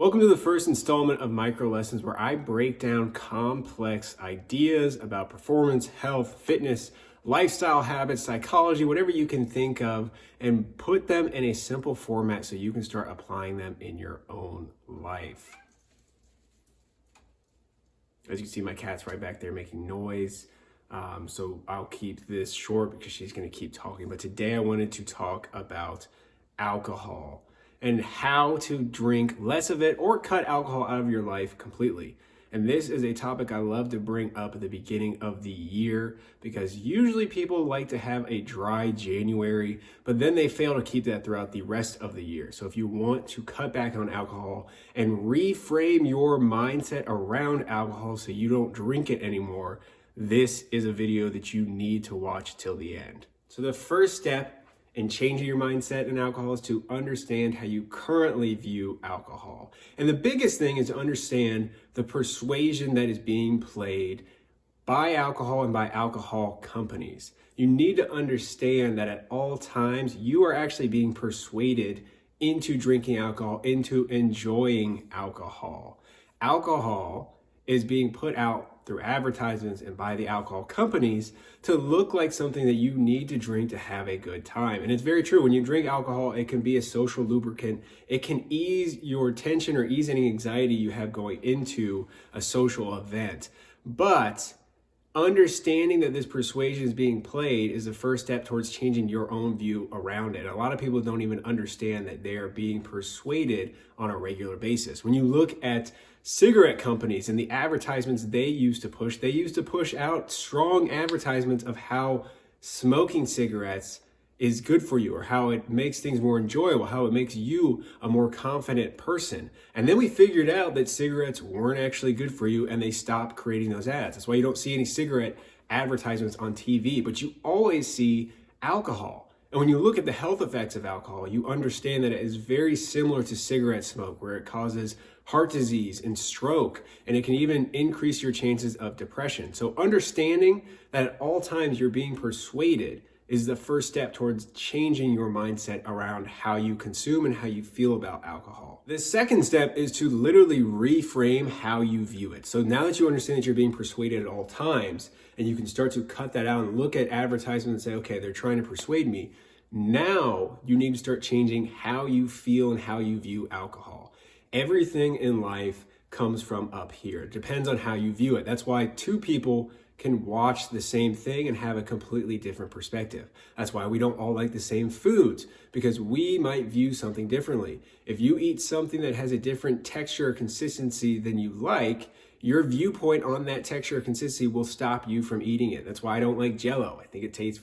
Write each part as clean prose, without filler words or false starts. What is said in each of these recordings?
Welcome to the first installment of Micro Lessons, where I break down complex ideas about performance, health, fitness, lifestyle habits, psychology, whatever you can think of, and put them in a simple format so you can start applying them in your own life. As you can see, my cat's right back there making noise. So I'll keep this short because she's going to keep talking. But today I wanted to talk about alcohol and how to drink less of it or cut alcohol out of your life completely. And this is a topic I love to bring up at the beginning of the year because usually people like to have a dry January, but then they fail to keep that throughout the rest of the year. So if you want to cut back on alcohol and reframe your mindset around alcohol so you don't drink it anymore, this is a video that you need to watch till the end. So the first step in changing your mindset in alcohol is to understand how you currently view alcohol. And the biggest thing is to understand the persuasion that is being played by alcohol and by alcohol companies. You need to understand that at all times, you are actually being persuaded into drinking alcohol, into enjoying alcohol. Alcohol is being put out through advertisements and by the alcohol companies to look like something that you need to drink to have a good time. And it's very true. When you drink alcohol, it can be a social lubricant. It can ease your tension or ease any anxiety you have going into a social event. But understanding that this persuasion is being played is the first step towards changing your own view around it. A lot of people don't even understand that they are being persuaded on a regular basis. When you look at cigarette companies and the advertisements they used to push out strong advertisements of how smoking cigarettes is good for you or how it makes things more enjoyable, how it makes you a more confident person. And then we figured out that cigarettes weren't actually good for you and they stopped creating those ads. That's why you don't see any cigarette advertisements on TV, but you always see alcohol. And when you look at the health effects of alcohol, you understand that it is very similar to cigarette smoke, where it causes heart disease and stroke, and it can even increase your chances of depression. So understanding that at all times you're being persuaded is the first step towards changing your mindset around how you consume and how you feel about alcohol. The second step is to literally reframe how you view it. So now that you understand that you're being persuaded at all times, and you can start to cut that out and look at advertisements and say, okay, they're trying to persuade me. Now you need to start changing how you feel and how you view alcohol. Everything in life comes from up here. It depends on how you view it. That's why two people can watch the same thing and have a completely different perspective. That's why we don't all like the same foods, because we might view something differently. If you eat something that has a different texture or consistency than you like, your viewpoint on that texture or consistency will stop you from eating it. That's why I don't like Jell-O. I think it tastes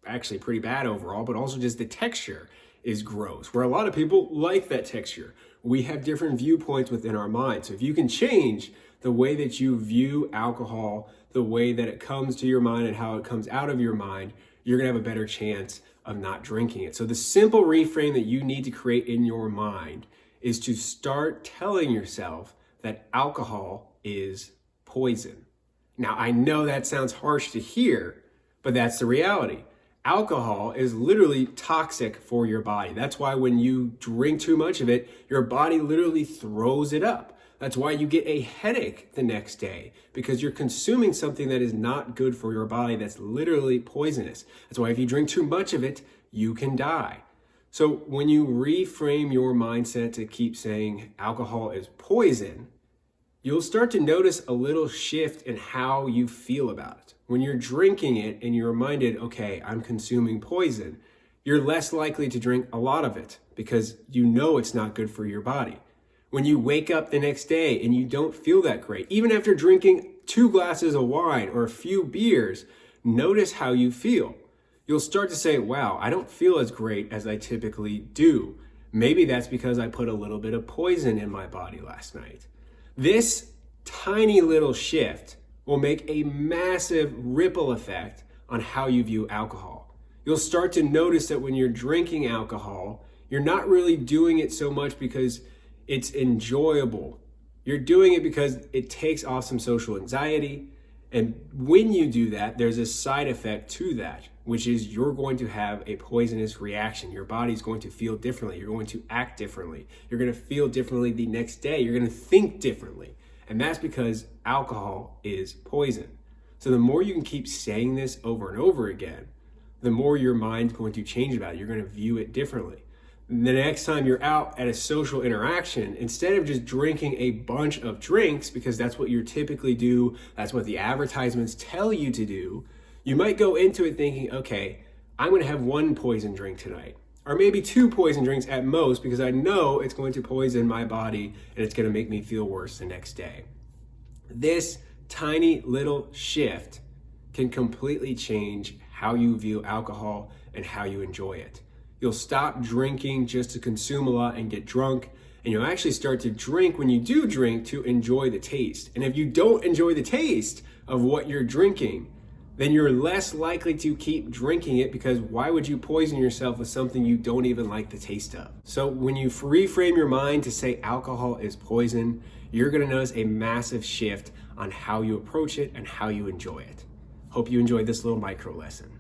actually pretty bad overall, but also just the texture is gross, where a lot of people like that texture. We have different viewpoints within our mind. So if you can change the way that you view alcohol, the way that it comes to your mind and how it comes out of your mind, you're gonna have a better chance of not drinking it. So the simple reframe that you need to create in your mind is to start telling yourself that alcohol is poison. Now, I know that sounds harsh to hear, but that's the reality. Alcohol is literally toxic for your body. That's why when you drink too much of it, your body literally throws it up. That's why you get a headache the next day, because you're consuming something that is not good for your body, that's literally poisonous. That's why if you drink too much of it, you can die. So when you reframe your mindset to keep saying alcohol is poison, you'll start to notice a little shift in how you feel about it. When you're drinking it and you're reminded, okay, I'm consuming poison, you're less likely to drink a lot of it because you know it's not good for your body. When you wake up the next day and you don't feel that great, even after drinking 2 glasses of wine or a few beers, notice how you feel. You'll start to say, wow, I don't feel as great as I typically do. Maybe that's because I put a little bit of poison in my body last night. This tiny little shift will make a massive ripple effect on how you view alcohol. You'll start to notice that when you're drinking alcohol, you're not really doing it so much because it's enjoyable. You're doing it because it takes off some social anxiety. And when you do that, there's a side effect to that, which is you're going to have a poisonous reaction. Your body's going to feel differently. You're going to act differently. You're going to feel differently the next day. You're going to think differently. And that's because alcohol is poison. So the more you can keep saying this over and over again, the more your mind's going to change about it. You're going to view it differently. The next time you're out at a social interaction, instead of just drinking a bunch of drinks, because that's what you typically do, that's what the advertisements tell you to do, you might go into it thinking, okay, I'm going to have one poison drink tonight, or maybe 2 poison drinks at most, because I know it's going to poison my body and it's going to make me feel worse the next day. This tiny little shift can completely change how you view alcohol and how you enjoy it. You'll stop drinking just to consume a lot and get drunk, and you'll actually start to drink when you do drink to enjoy the taste. And if you don't enjoy the taste of what you're drinking, then you're less likely to keep drinking it, because why would you poison yourself with something you don't even like the taste of? So when you reframe your mind to say alcohol is poison, you're gonna notice a massive shift on how you approach it and how you enjoy it. Hope you enjoyed this little micro lesson.